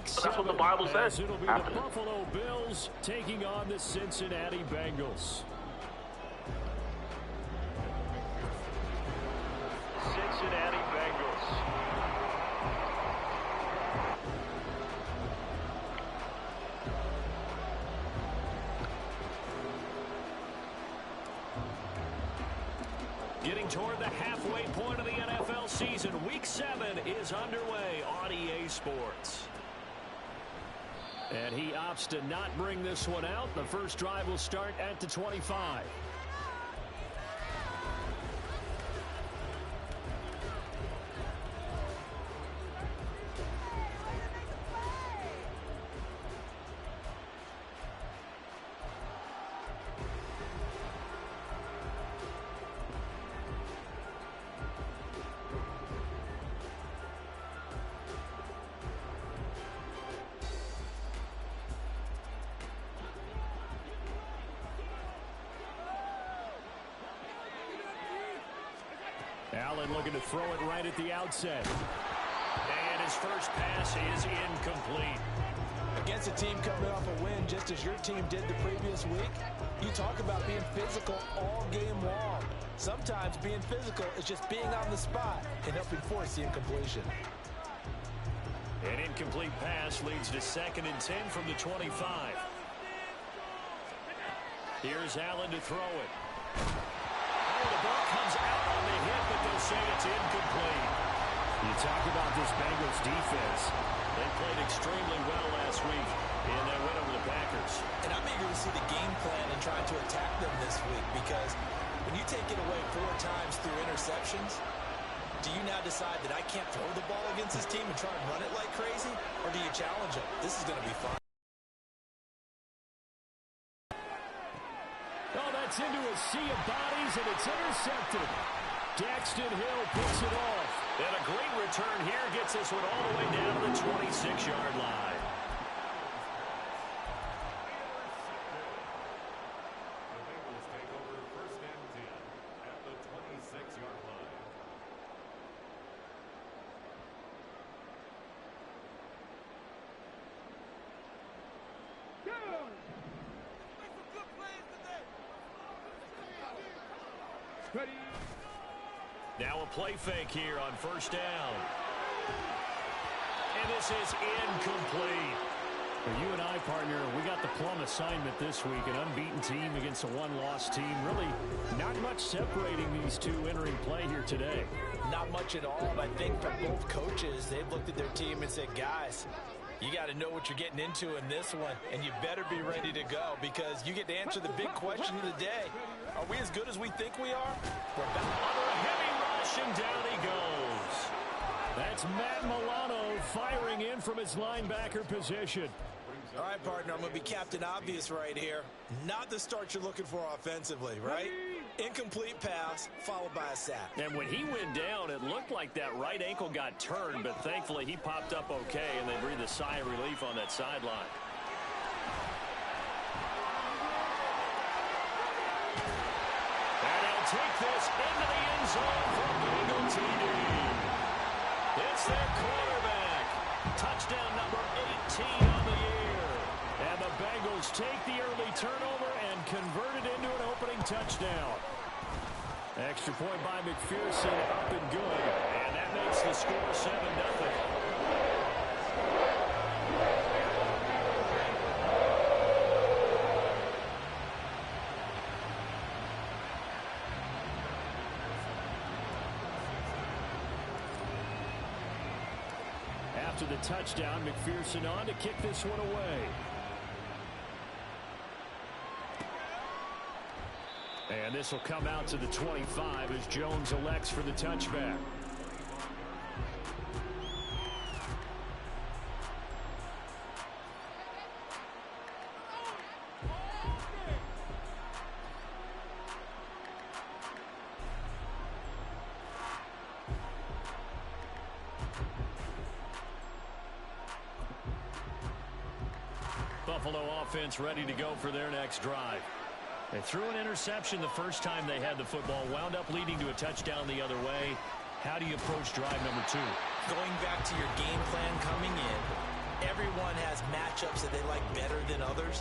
That's what the Bible says. It'll be the Buffalo Bills taking on the Cincinnati Bengals. Cincinnati Bengals. Getting toward the halfway point of the NFL season. Week 7 is underway on EA Sports. And he opts to not bring this one out. The first drive will start at the 25. Allen looking to throw it right at the outset. And his first pass is incomplete. Against a team coming off a win just as your team did the previous week, you talk about being physical all game long. Sometimes being physical is just being on the spot and helping force the incompletion. An incomplete pass leads to 2nd and 10 from the 25. Here's Allen to throw it. The ball comes out on the hit, but they'll say it's incomplete. You talk about this Bengals defense. They played extremely well last week in their win over the Packers. And I'm eager to see the game plan and try to attack them this week, because when you take it away 4 times through interceptions, do you now decide that I can't throw the ball against this team and try and run it like crazy? Or do you challenge them? This is going to be fun. It's into a sea of bodies, and it's intercepted. Daxton Hill picks it off. And a great return here gets this one all the way down to the 26-yard line. The Bengals take over 1st and 10 at the 26-yard line. Ready. Now a play fake here on 1st down. And this is incomplete. For you and I, partner, we got the plum assignment this week. An unbeaten team against a one-loss team. Really not much separating these two entering play here today. Not much at all. I think for both coaches, they've looked at their team and said, guys, you got to know what you're getting into in this one, and you better be ready to go, because you get to answer the big question of the day. Are we as good as we think we are? We're back under a heavy rush, and down he goes. That's Matt Milano firing in from his linebacker position. All right, partner, I'm going to be Captain Obvious right here. Not the start you're looking for offensively, right? Incomplete pass, followed by a sack. And when he went down, it looked like that right ankle got turned, but thankfully he popped up okay, and they breathed a sigh of relief on that sideline. And he'll take this into the end zone for Bengal TD. It's their quarterback. Touchdown number 18 on the year. And the Bengals take the early turnover and convert it into an opening touchdown. Extra point by McPherson, up and good. And that makes the score 7-0. After the touchdown, McPherson on to kick this one away. And this will come out to the 25 as Jones elects for the touchback. Buffalo offense ready to go for their next drive. They threw an interception the first time they had the football, wound up leading to a touchdown the other way. How do you approach drive number 2? Going back to your game plan coming in, Everyone has matchups that they like better than others,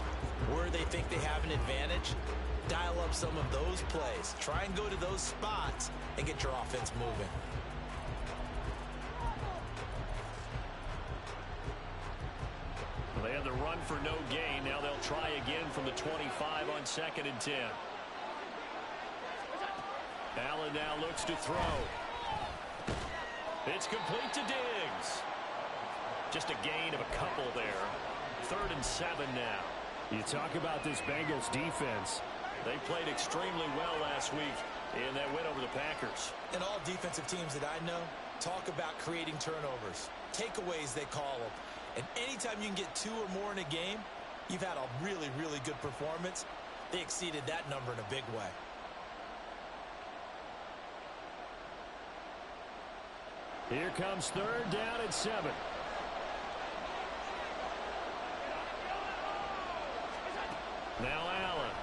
where they think they have an advantage. Dial up some of those plays. Try and go to those spots and get your offense moving. Well, they had the run for no gain. Now they'll try again from the 25 on 2nd and 10. Allen now looks to throw. It's complete to Diggs. Just a gain of a couple there. 3rd and 7 now. You talk about this Bengals defense. They played extremely well last week in that win over the Packers. And all defensive teams that I know talk about creating turnovers. Takeaways, they call them. And anytime you can get 2 or more in a game, you've had a really, really good performance. They exceeded that number in a big way. Here comes 3rd down and 7. Now Allen.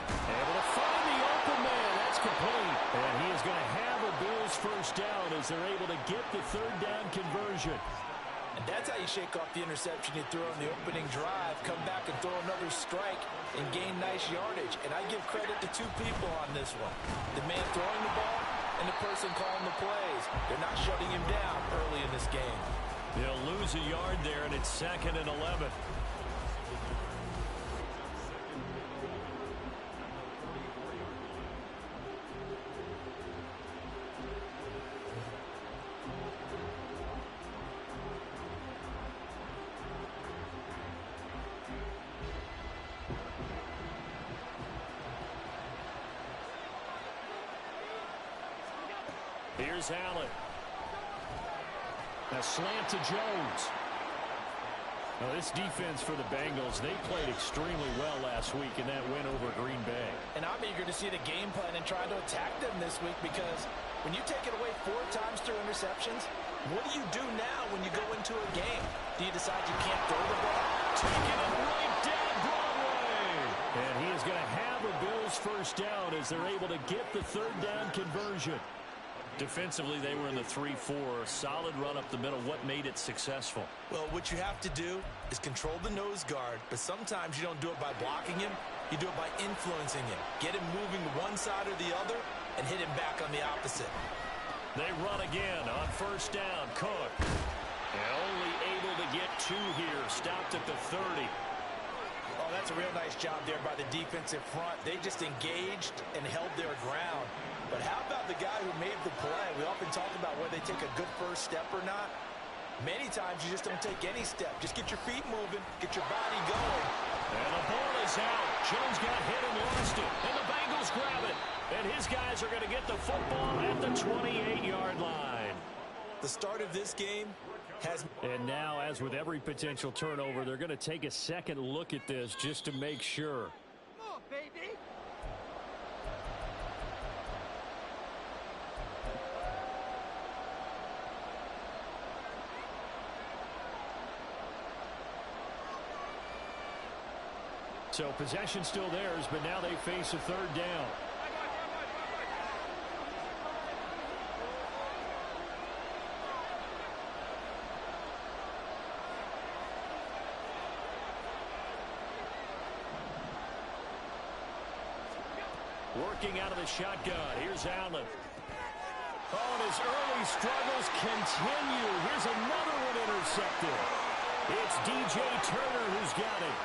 Able to find the open man. That's complete. And he is going to have a Bills first down as they're able to get the 3rd down conversion. And that's how you shake off the interception you throw in the opening drive, come back and throw another strike and gain nice yardage. And I give credit to 2 people on this one. The man throwing the ball and the person calling the plays. They're not shutting him down early in this game. They'll lose a yard there, and it's 2nd and 11. Here's Allen. A slant to Jones. Now, this defense for the Bengals, they played extremely well last week in that win over Green Bay. And I'm eager to see the game plan and try to attack them this week, because when you take it away 4 times through interceptions, what do you do now when you go into a game? Do you decide you can't throw the ball? Taking it right down Broadway. And he is going to have a Bills first down as they're able to get the 3rd down conversion. Defensively, they were in the 3-4. Solid run up the middle. What made it successful? Well, what you have to do is control the nose guard, but sometimes you don't do it by blocking him. You do it by influencing him. Get him moving to one side or the other and hit him back on the opposite. They run again on 1st down. Cook. And only able to get 2 here. Stopped at the 30. Oh, that's a real nice job there by the defensive front. They just engaged and held their ground. But how about the guy who made the play? We often talk about whether they take a good first step or not. Many times you just don't take any step. Just get your feet moving, get your body going. And the ball is out. Jones got hit and lost it. And the Bengals grab it. And his guys are going to get the football at the 28-yard line. The start of this game has... And now, as with every potential turnover, they're going to take a second look at this just to make sure. Come on, baby. So possession still theirs, but now they face a 3rd down. Working out of the shotgun. Here's Allen. Oh, and his early struggles continue. Here's another one intercepted. It's DJ Turner who's got it.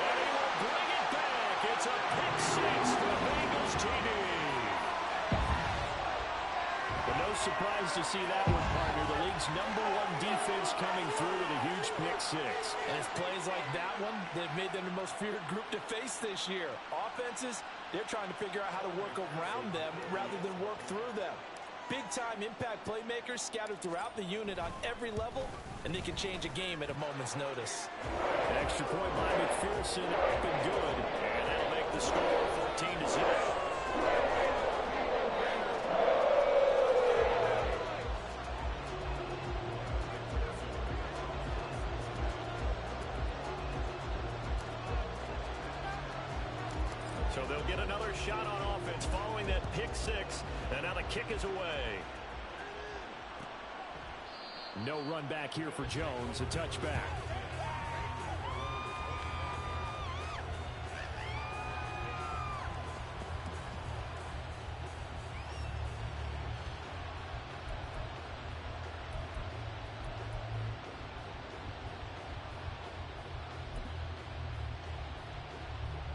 And he will bring it back. It's a pick 6 for the Bengals TD. But no surprise to see that one, partner. The league's #1 defense coming through with a huge pick 6. And it's plays like that one that have made them the most feared group to face this year. Offenses, they're trying to figure out how to work around them rather than work through them. Big-time impact playmakers scattered throughout the unit on every level, and they can change a game at a moment's notice. Extra point by McPherson, up and good. And that'll make the score 14-0. So they'll get another shot on offense following that pick 6. And now the kick is away. No run back here for Jones. A touchback.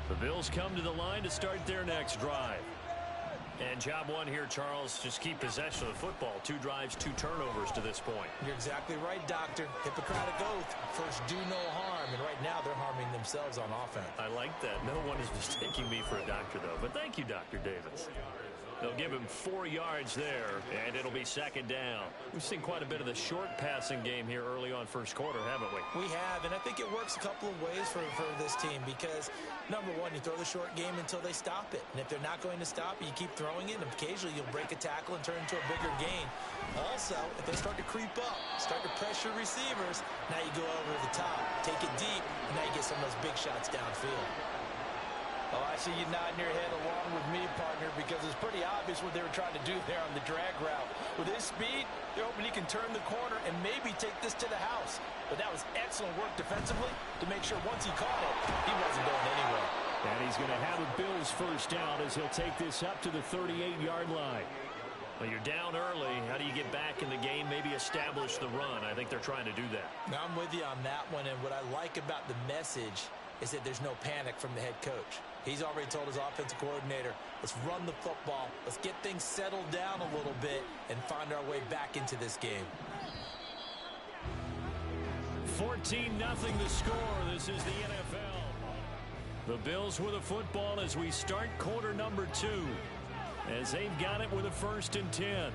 The Bills come to the line to start their next drive. And job one here, Charles, just keep possession of the football. 2 drives, 2 turnovers to this point. You're exactly right, Doctor. Hippocratic oath. First, do no harm. And right now, they're harming themselves on offense. I like that. No one is mistaking me for a doctor, though. But thank you, Dr. Davis. They'll give him 4 yards there, and it'll be second down. We've seen quite a bit of the short passing game here early on first quarter, haven't we? We have, and I think it works a couple of ways for this team because, number one, you throw the short game until they stop it. And if they're not going to stop it, you keep throwing it, and occasionally you'll break a tackle and turn into a bigger gain. Also, if they start to creep up, start to pressure receivers, now you go over the top, take it deep, and now you get some of those big shots downfield. Oh, I see you nodding your head along with me, partner, because it's pretty obvious what they were trying to do there on the drag route. With his speed, they're hoping he can turn the corner and maybe take this to the house. But that was excellent work defensively to make sure once he caught it, he wasn't going anywhere. And he's going to have the Bills first down as he'll take this up to the 38-yard line. Well, you're down early. How do you get back in the game, maybe establish the run? I think they're trying to do that. Now, I'm with you on that one, and what I like about the message is that there's no panic from the head coach. He's already told his offensive coordinator, let's run the football, let's get things settled down a little bit and find our way back into this game. 14-0 the score. This is the NFL. The Bills with the football as we start quarter number 2. As they've got it with a 1st and 10.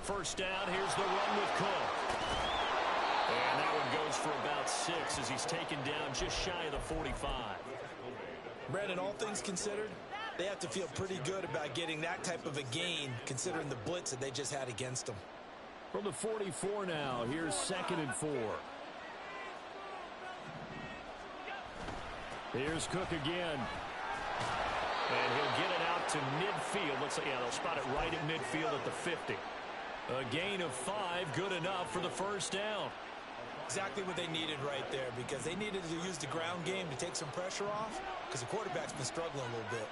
First down, here's the run with Cook. And that one goes for about 6 as he's taken down just shy of the 45. Brandon, all things considered, they have to feel pretty good about getting that type of a gain considering the blitz that they just had against them. From the 44 now, here's 2nd and 4. Here's Cook again. And he'll get it out to midfield. Looks like, yeah, they'll spot it right at midfield at the 50. A gain of 5, good enough for the first down. Exactly what they needed right there because they needed to use the ground game to take some pressure off because the quarterback's been struggling a little bit.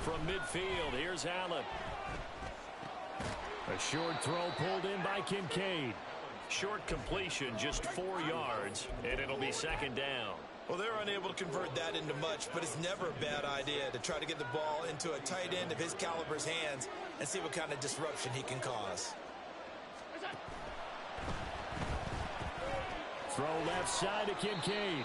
From midfield, here's Allen. A short throw pulled in by Kincaid. Short completion, just 4 yards, and it'll be second down. Well, they're unable to convert that into much, but it's never a bad idea to try to get the ball into a tight end of his caliber's hands and see what kind of disruption he can cause. Throw left side to Kincaid.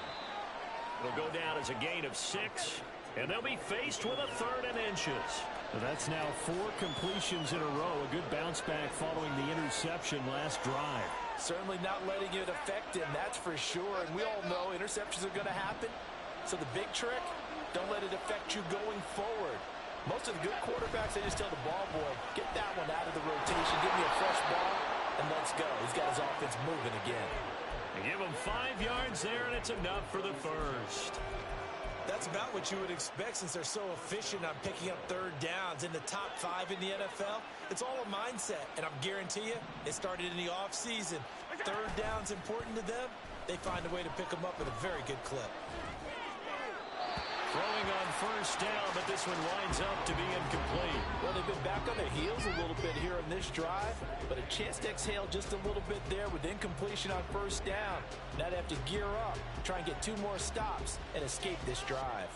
It'll go down as a gain of 6, and they'll be faced with a 3rd and inches. Well, that's now 4 completions in a row. A good bounce back following the interception last drive. Certainly not letting it affect him, that's for sure. And we all know interceptions are going to happen. So the big trick, don't let it affect you going forward. Most of the good quarterbacks, they just tell the ball boy, get that one out of the rotation, give me a fresh ball, and let's go. He's got his offense moving again. They give him 5 yards there, and it's enough for the first. That's about what you would expect since they're so efficient on picking up 3rd downs in the top 5 in the NFL. It's all a mindset, and I guarantee you, it started in the offseason. 3rd down's important to them. They find a way to pick them up at a very good clip. Throwing on first down, but this one winds up to be incomplete. Well, they've been back on their heels a little bit here in this drive, but a chance to exhale just a little bit there with incompletion on first down. Now they have to gear up, try and get 2 more stops, and escape this drive.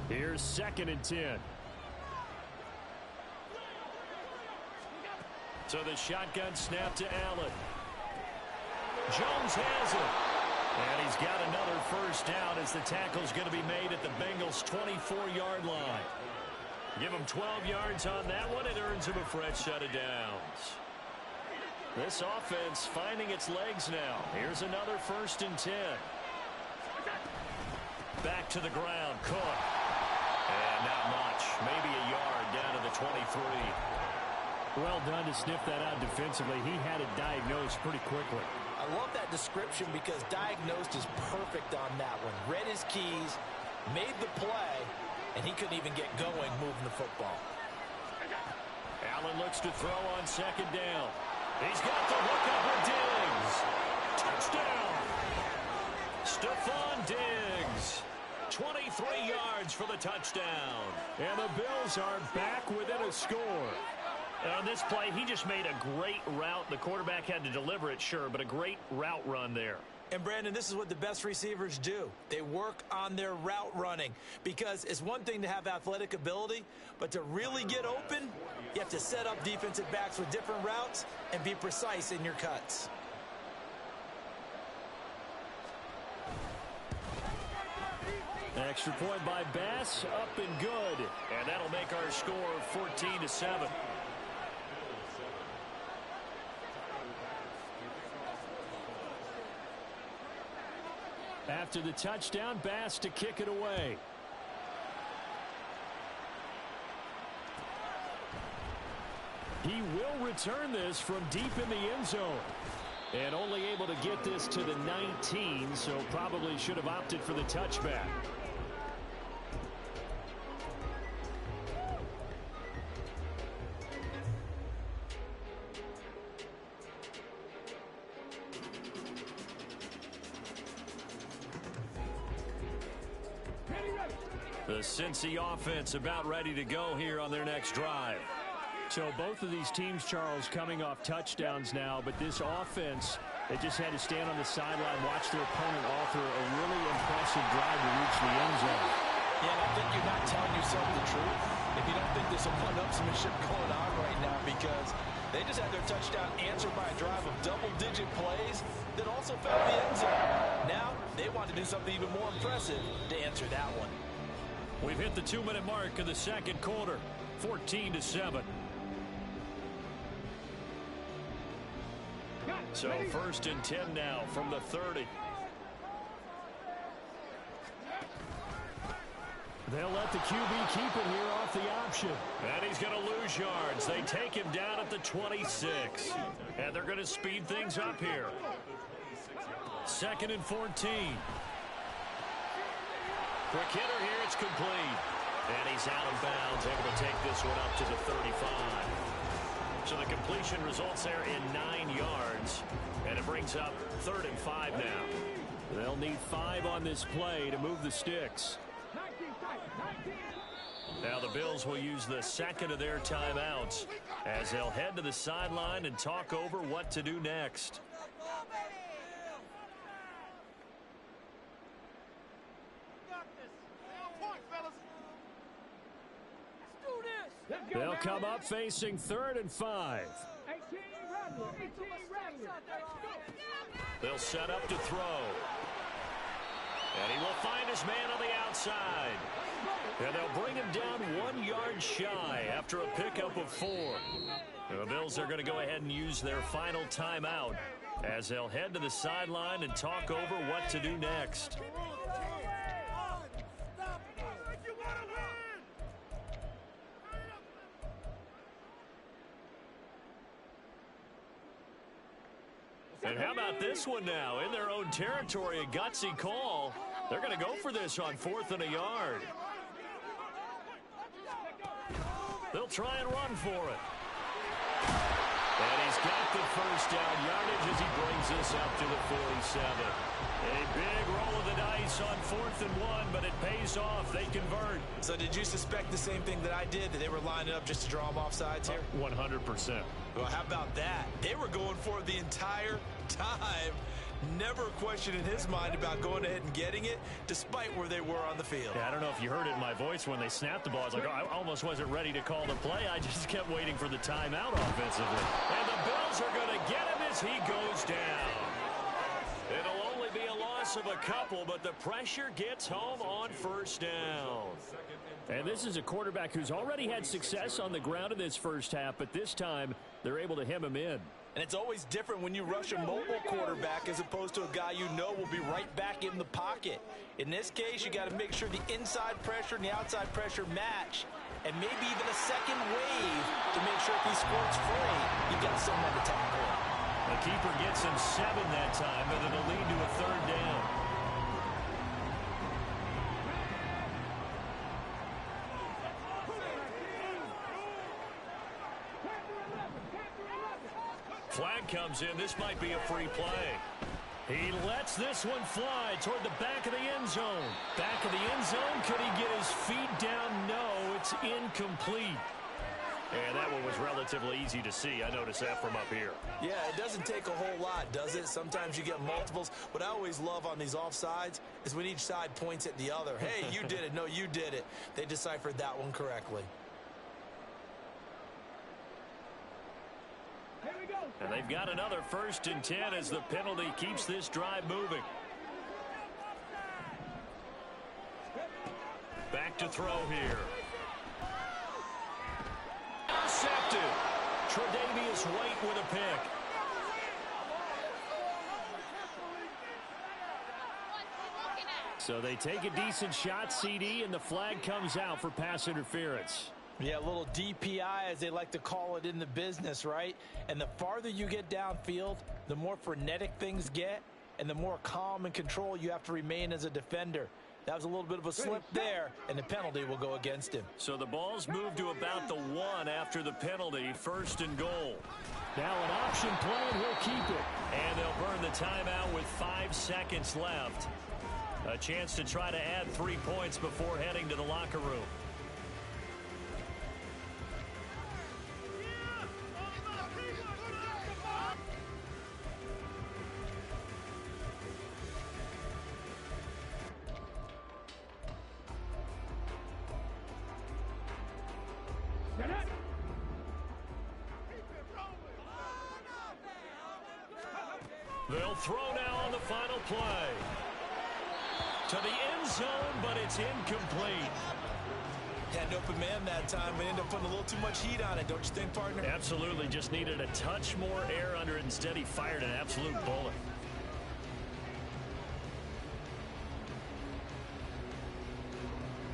Here's 2nd and 10. So the shotgun snap to Allen. Jones has it. And he's got another first down as the tackle's going to be made at the Bengals' 24-yard line. Give him 12 yards on that one. It earns him a fresh set of downs. This offense finding its legs now. Here's another 1st and 10. Back to the ground. Cook. And not much. Maybe a yard down to the 23. Well done to sniff that out defensively. He had it diagnosed pretty quickly. I love that description because diagnosed is perfect on that one. Read his keys, made the play, and he couldn't even get going moving the football. Allen looks to throw on 2nd down. He's got the hook up with Diggs. Touchdown. Stephon Diggs. 23 yards for the touchdown. And the Bills are back within a score. On this play, he just made a great route. The quarterback had to deliver it, sure, but a great route run there. And, Brandon, this is what the best receivers do. They work on their route running because it's one thing to have athletic ability, but to really get open, you have to set up defensive backs with different routes and be precise in your cuts. Extra point by Bass, up and good. And that'll make our score 14-7. After the touchdown, Bass to kick it away. He will return this from deep in the end zone. And only able to get this to the 19, so probably should have opted for the touchback. The Cincy offense about ready to go here on their next drive. So both of these teams, Charles, coming off touchdowns now, but this offense, they just had to stand on the sideline, watch their opponent author a really impressive drive to reach the end zone. Yeah, and I think you're not telling yourself the truth if you don't think there's some one-upsmanship going on right now, because they just had their touchdown answered by a drive of double-digit plays that also found the end zone. Now they want to do something even more impressive to answer that one. We've hit the 2-minute mark in the 2nd quarter, 14-7. So 1st and 10 now from the 30. They'll let the QB keep it here off the option. And he's going to lose yards. They take him down at the 26. And they're going to speed things up here. 2nd and 14. Quick hitter here, it's complete. And he's out of bounds, able to take this one up to the 35. So the completion results there in 9 yards. And it brings up 3rd and 5 now. They'll need 5 on this play to move the sticks. Now the Bills will use the 2nd of their timeouts as they'll head to the sideline and talk over what to do next. They'll come up facing 3rd and 5. They'll set up to throw. And he will find his man on the outside. And they'll bring him down 1 yard shy after a pickup of 4. And the Bills are going to go ahead and use their final timeout as they'll head to the sideline and talk over what to do next. And how about this one now? In their own territory, a gutsy call. They're going to go for this on 4th and a yard. They'll try and run for it. And he's got the 1st down yardage as he brings this up to the 47. A big roll of the dice on 4th and 1, but it pays off. They convert. So did you suspect the same thing that I did, that they were lining up just to draw them off sides here? 100%. Well, how about that? They were going for it the entire time. Never a question in his mind about going ahead and getting it, despite where they were on the field. Yeah, I don't know if you heard it in my voice when they snapped the ball. I was like, oh, I almost wasn't ready to call the play. I just kept waiting for the timeout offensively. And the Bills are going to get him as he goes down. It'll only be a loss of a couple, but the pressure gets home on 1st down. And this is a quarterback who's already had success on the ground in this 1st half, but this time they're able to hem him in. And it's always different when you rush a mobile quarterback as opposed to a guy you know will be right back in the pocket. In this case, you got to make sure the inside pressure and the outside pressure match, and maybe even a second wave to make sure if he squirts free, you've got someone to tackle him. The keeper gets him 7 that time, and it'll lead to a 3rd down. Flag comes in. This might be a free play. He lets this one fly toward the back of the end zone. Back of the end zone. Could he get his feet down? No, it's incomplete. And that one was relatively easy to see. I noticed that from up here. Yeah, it doesn't take a whole lot, does it? Sometimes you get multiples. What I always love on these offsides is when each side points at the other. Hey, you did it. No, you did it. They deciphered that one correctly. And they've got another 1st and 10 as the penalty keeps this drive moving. Back to throw here. Intercepted. Tre'Davious White with a pick. So they take a decent shot, CD, and the flag comes out for pass interference. Yeah, a little DPI, as they like to call it in the business, right? And the farther you get downfield, the more frenetic things get, and the more calm and control you have to remain as a defender. That was a little bit of a slip there, and the penalty will go against him. So the ball's moved to about the 1 after the penalty, 1st and goal. Now an option play, and he'll keep it. And they'll burn the timeout with 5 seconds left. A chance to try to add 3 points before heading to the locker room. They'll throw now on the final play. To the end zone, but it's incomplete. Had an open man that time, but ended up putting a little too much heat on it, don't you think, partner? Absolutely. Just needed a touch more air under it. Instead, he fired an absolute bullet.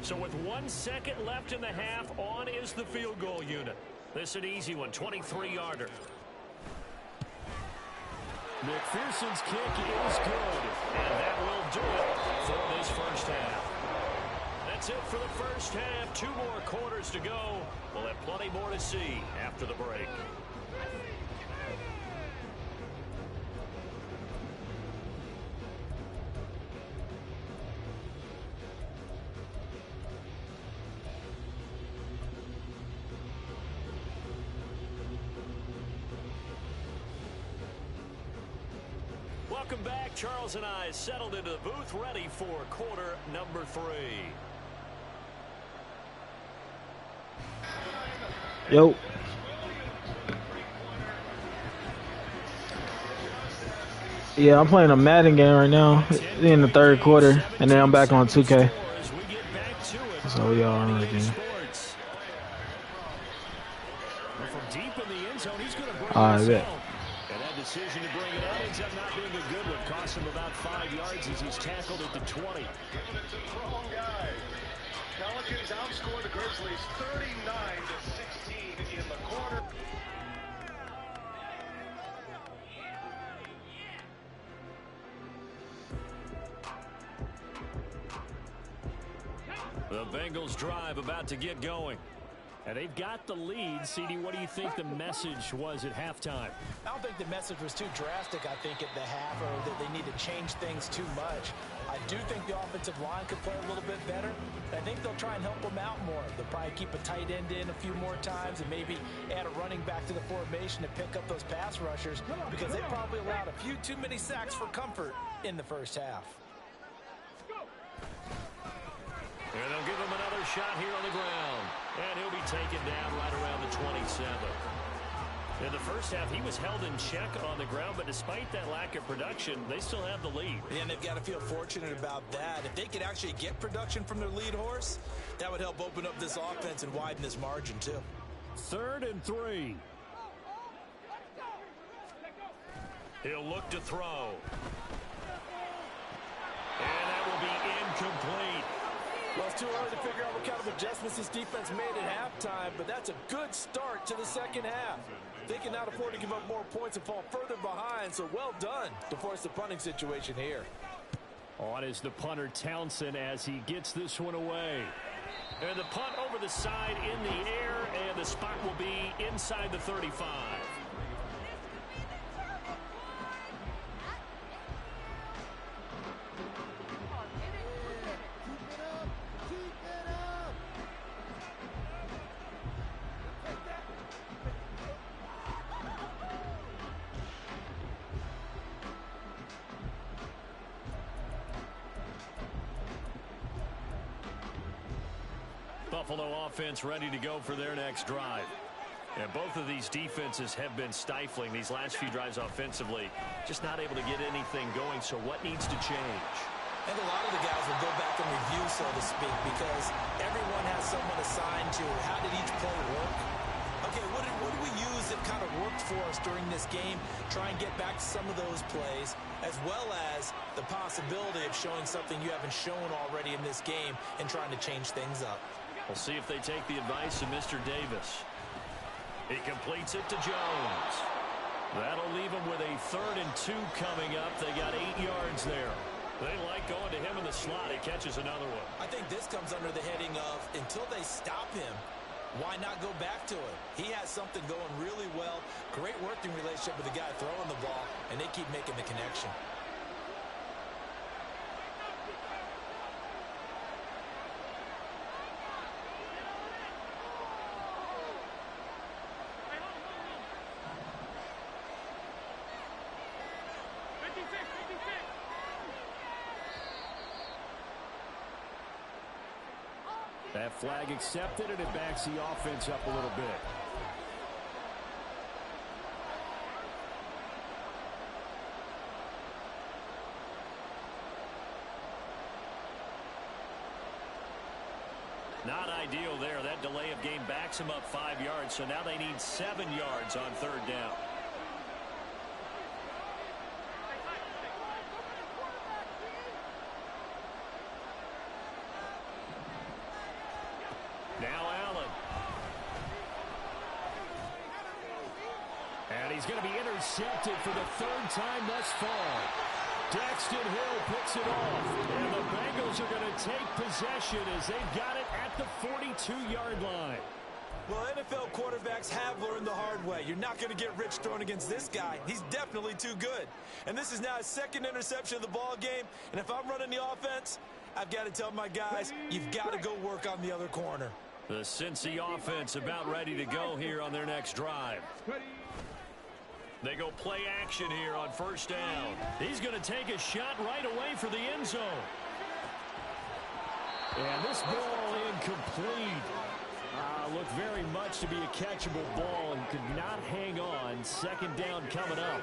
So with 1 second left in the half, on is the field goal unit. This is an easy one, 23-yarder. McPherson's kick is good, and that will do it for this first half. That's it for the first half. 2 more quarters to go. We'll have plenty more to see after the break. Welcome back. Charles and I settled into the booth, ready for quarter number 3. Yo. Yeah, I'm playing a Madden game right now in the 3rd quarter, and then I'm back on 2K. So we all on again. I bet. And that decision to bring it out ends up not being a good one. Cost him about 5 yards as he's tackled at the 20. Pelicans outscore the Grizzlies 39-16 in the quarter. The Bengals drive about to get going. And they've got the lead. CD, what do you think the message was at halftime? I don't think the message was too drastic, I think, at the half, or that they need to change things too much. I do think the offensive line could play a little bit better. I think they'll try and help them out more. They'll probably keep a tight end in a few more times and maybe add a running back to the formation to pick up those pass rushers, because they probably allowed a few too many sacks for comfort in the first half. And they'll give him another shot here on the ground. And he'll be taken down right around the 27. In the first half, he was held in check on the ground, but despite that lack of production, they still have the lead. And they've got to feel fortunate about that. If they could actually get production from their lead horse, that would help open up this offense and widen this margin, too. 3rd and 3. He'll look to throw. And that will be incomplete. Well, it's too early to figure out what kind of adjustments this defense made at halftime, but that's a good start to the second half. They can not afford to give up more points and fall further behind, so well done to force the punting situation here. On is the punter Townsend as he gets this one away. And the punt over the side in the air, and the spot will be inside the 35. Buffalo offense ready to go for their next drive. And both of these defenses have been stifling these last few drives offensively. Just not able to get anything going, so what needs to change? And a lot of the guys will go back and review, so to speak, because everyone has someone assigned to how did each play work. Okay, what did we use that kind of worked for us during this game? Try and get back to some of those plays, as well as the possibility of showing something you haven't shown already in this game and trying to change things up. We'll see if they take the advice of Mr. Davis. He completes it to Jones. That'll leave him with a 3rd and 2 coming up. They got 8 yards there. They like going to him in the slot. He catches another one. I think this comes under the heading of until they stop him, why not go back to it? He has something going really well. Great working relationship with the guy throwing the ball, and they keep making the connection. That flag accepted, and it backs the offense up a little bit. Not ideal there. That delay of game backs them up 5 yards, so now they need 7 yards on 3rd down. Now Allen. And he's going to be intercepted for the 3rd time thus far. Daxton Hill picks it off. And the Bengals are going to take possession as they've got it at the 42-yard line. Well, NFL quarterbacks have learned the hard way. You're not going to get rich throwing against this guy. He's definitely too good. And this is now his 2nd interception of the ball game. And if I'm running the offense, I've got to tell my guys, you've got to go work on the other corner. The Cincy offense about ready to go here on their next drive. They go play action here on 1st down. He's going to take a shot right away for the end zone. And this ball incomplete. Looked very much to be a catchable ball and could not hang on. 2nd down coming up.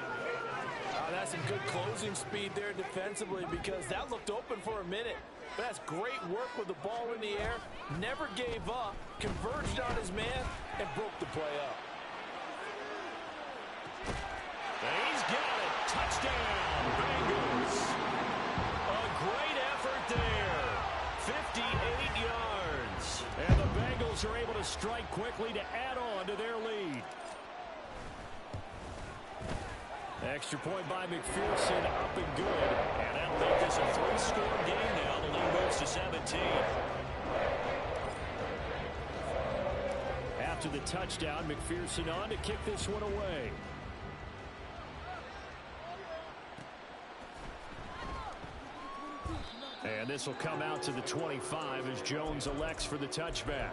That's some good closing speed there defensively because that looked open for a minute. But that's great work with the ball in the air. Never gave up, converged on his man, and broke the play up. And he's got it. Touchdown, Bengals. A great effort there. 58 yards. And the Bengals are able to strike quickly to add on to their lead. Extra point by McPherson, up and good. And that'll make this a 3-score game now. The lead moves to 17. After the touchdown, McPherson on to kick this one away. And this will come out to the 25 as Jones elects for the touchback.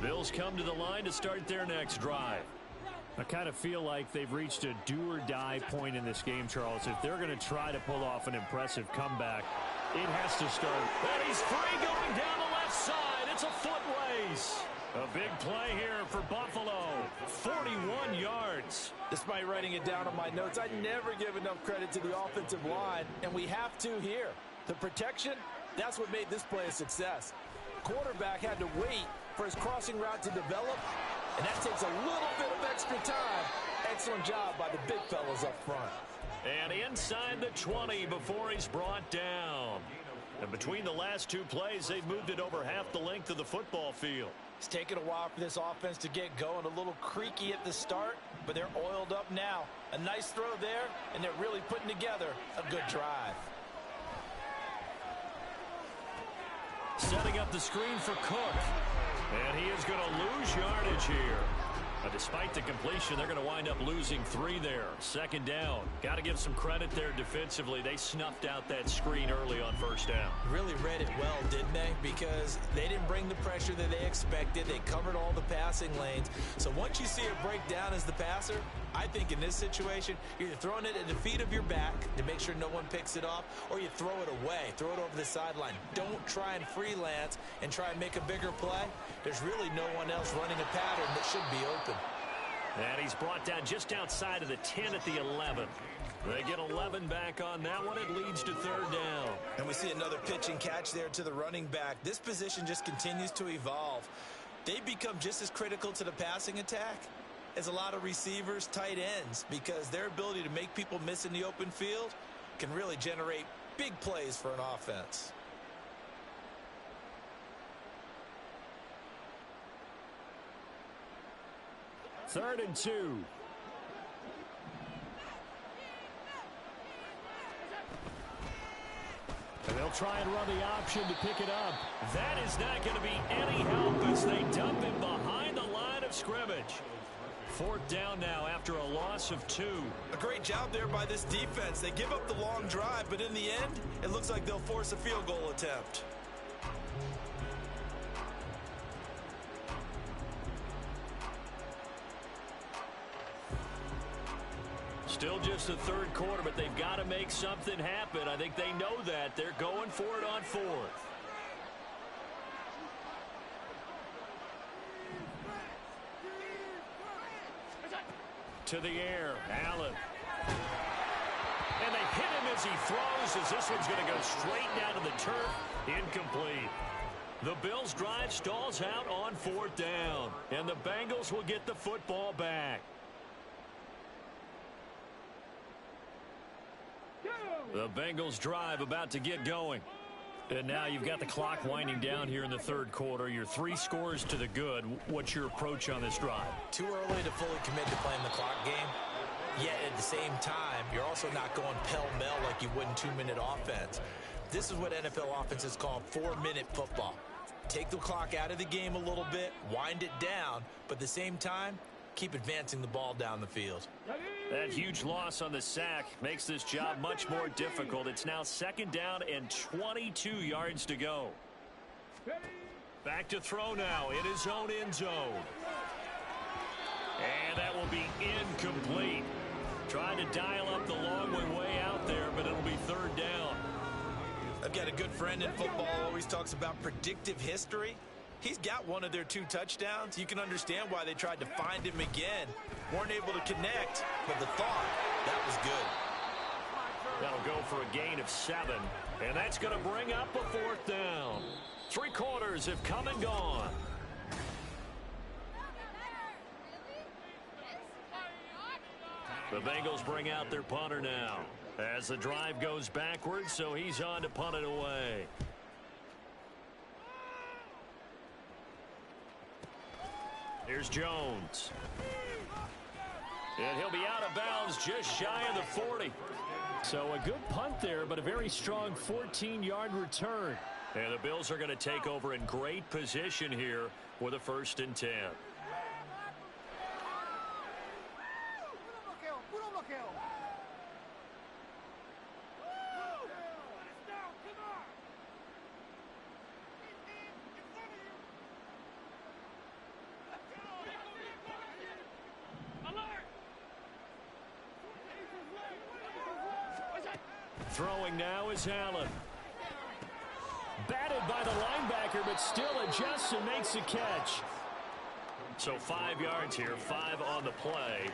Bills come to the line to start their next drive. I kind of feel like they've reached a do-or-die point in this game, Charles. If they're going to try to pull off an impressive comeback, it has to start. And he's free going down the left side. It's a foot race. A big play here for Buffalo. 41 yards. Despite writing it down on my notes, I never give enough credit to the offensive line, and we have to here. The protection, that's what made this play a success. Quarterback had to wait for his crossing route to develop, and that takes a little bit of extra time. Excellent job by the big fellas up front. And inside the 20 before he's brought down. And between the last two plays, they've moved it over half the length of the football field. It's taken a while for this offense to get going. A little creaky at the start, but they're oiled up now. A nice throw there, and they're really putting together a good drive. Setting up the screen for Cook. And he is going to lose yardage here. Despite the completion, they're going to wind up losing 3 there. Second down. Got to give some credit there defensively. They snuffed out that screen early on first down. Really read it well, didn't they? Because they didn't bring the pressure that they expected. They covered all the passing lanes. So once you see it break down as the passer, I think in this situation, you're either throwing it at the feet of your back to make sure no one picks it off, or you throw it away. Throw it over the sideline. Don't try and freelance and try and make a bigger play. There's really no one else running a pattern that should be open. And he's brought down just outside of the 10 at the 11. They get 11 back on that one. It leads to third down. And we see another pitch and catch there to the running back. This position just continues to evolve. They become just as critical to the passing attack as a lot of receivers, tight ends, because their ability to make people miss in the open field can really generate big plays for an offense. Third and 2. And they'll try and run the option to pick it up. That is not going to be any help as they dump him behind the line of scrimmage. Fourth down now after a loss of 2. A great job there by this defense. They give up the long drive, but in the end, it looks like they'll force a field goal attempt. Still just the third quarter, but they've got to make something happen. I think they know that. They're going for it on fourth. To the air, Allen. And they hit him as he throws, as this one's going to go straight down to the turf. Incomplete. The Bills' drive stalls out on fourth down, and the Bengals will get the football back. The Bengals drive about to get going. And now you've got the clock winding down here in the third quarter. You're 3 scores to the good. What's your approach on this drive? Too early to fully commit to playing the clock game. Yet at the same time, you're also not going pell-mell like you would in 2-minute offense. This is what NFL offenses call 4-minute football. Take the clock out of the game a little bit, wind it down, but at the same time, keep advancing the ball down the field. That huge loss on the sack makes this job much more difficult. It's now second down and 22 yards to go. Back to throw now in his own end zone. And that will be incomplete. Trying to dial up the long way out there, but it'll be third down. I've got a good friend in football who always talks about predictive history. He's got one of their 2 touchdowns. You can understand why they tried to find him again. Weren't able to connect, but the thought, that was good. That'll go for a gain of 7, and that's going to bring up a fourth down. 3 quarters have come and gone. The Bengals bring out their punter now as the drive goes backwards, so he's on to punt it away. Here's Jones. And he'll be out of bounds just shy of the 40. So a good punt there, but a very strong 14-yard return. And the Bills are going to take over in great position here with a 1st and 10. Throwing now is Allen. Batted by the linebacker, but still adjusts and makes a catch. So 5 yards here, 5 on the play.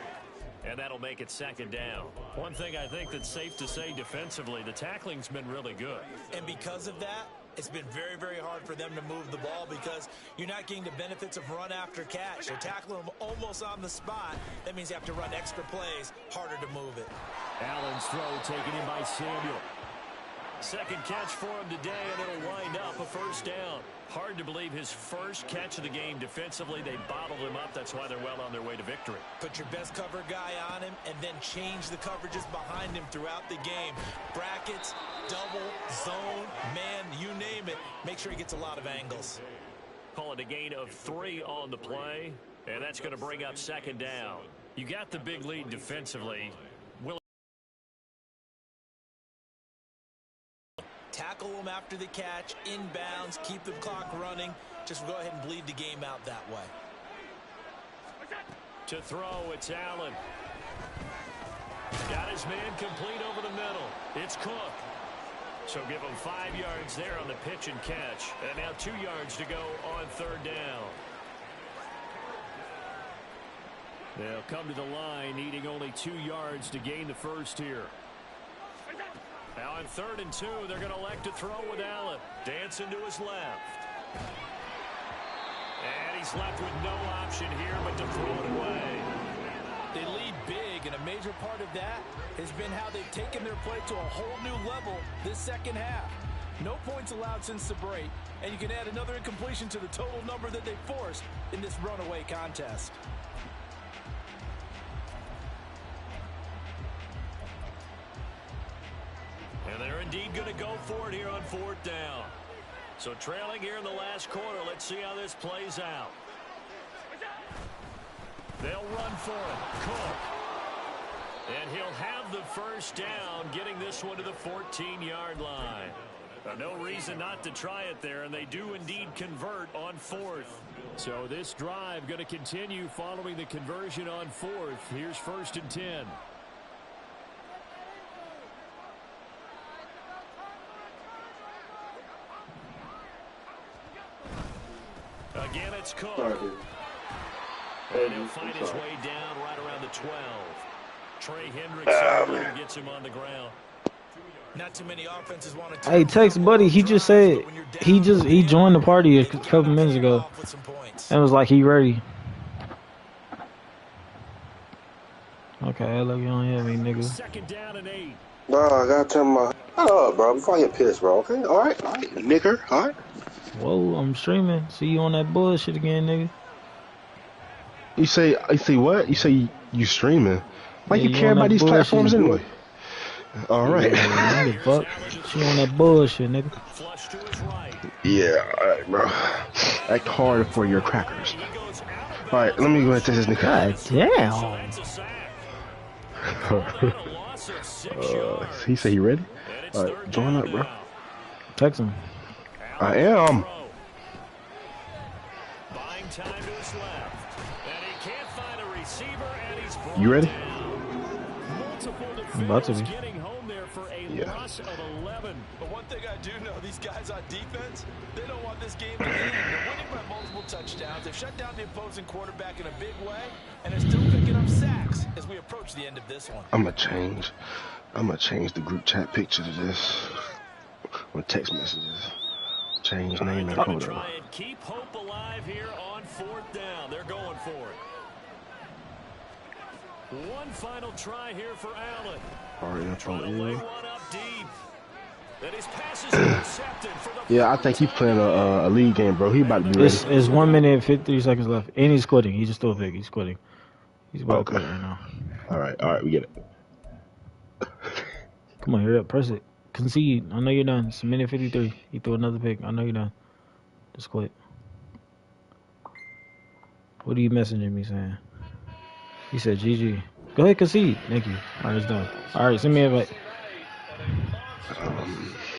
And that'll make it second down. One thing I think that's safe to say defensively, the tackling's been really good. And because of that, it's been very, very hard for them to move the ball because you're not getting the benefits of run after catch. They're tackling them almost on the spot. That means you have to run extra plays, harder to move it. Allen's throw taken in by Samuel. Second catch for him today, and it'll wind up a first down. Hard to believe his first catch of the game defensively. They bottled him up. That's why they're well on their way to victory. Put your best cover guy on him and then change the coverages behind him throughout the game. Brackets, double, zone, man, you name it. Make sure he gets a lot of angles. Call it a gain of 3 on the play, and that's going to bring up second down. You got the big lead defensively. Tackle them after the catch, inbounds, keep the clock running. Just go ahead and bleed the game out that way. To throw, it's Allen. Got his man complete over the middle. It's Cook. So give him 5 yards there on the pitch and catch. And now 2 yards to go on third down. They'll come to the line, needing only 2 yards to gain the first here. Now on 3rd and 2, they're going to elect to throw with Allen. Dancing to his left. And he's left with no option here but to throw it away. They lead big, and a major part of that has been how they've taken their play to a whole new level this second half. No points allowed since the break, and you can add another incompletion to the total number that they forced in this runaway contest. And they're indeed going to go for it here on 4th down. So trailing here in the last quarter. Let's see how this plays out. They'll run for it. Cook. And he'll have the first down, getting this one to the 14-yard line. No reason not to try it there, and they do indeed convert on 4th. So this drive going to continue following the conversion on 4th. Here's 1st and 10. Again, it's Cook. And he'll find his way down right around the 12. Trey Hendrickson gets him on the ground. Not too many offenses want to. Hey, text buddy. He just said he joined the party a couple minutes ago and was like he ready. Okay, I love you on here, me nigga. Second down and 8. Bro, I gotta turn my up, bro. Before I get pissed, bro. Okay, all right, nigger, all right. Whoa, I'm streaming. See you on that bullshit again, nigga. You say what? You say you streaming? Why you care about these platforms anyway? All right. Yeah, fuck. She on that bullshit, nigga. Flush to his right. Yeah, all right, bro. Act hard for your crackers. All right, let me go ahead and take this nigga. God damn. He say he ready? All right, join up, bro. Text him. I am. Buying time to his left. And he can't find a receiver, and he's you ready? I'm about to be. Getting home there for a loss of 11. But one thing I do know, these guys on defense, they don't want this game to end. They're winning by multiple touchdowns. They've shut down the opposing quarterback in a big way, and they're still picking up sacks as we approach the end of this one. I'm gonna change the group chat picture to this. Or text messages. Change name and photo. Try and keep hope alive here on 4th down. They're going for it. One final try here for Allen. Trying to lay one up deep. And his pass is intercepted for the yeah, I think he's playing a league game, bro. He about to be ready. It's 1 minute and 53 seconds left, and he's quitting. He just threw a pick. He's quitting. He's about to quit right now. All right, we get it. Come on, hurry up, press it. Concede. I know you're done. It's 1:53. He threw another pick. I know you're done. Just quit. What are you messaging me saying? He said, GG. Go ahead, concede. Thank you. All right, it's done. All right, send me a invite.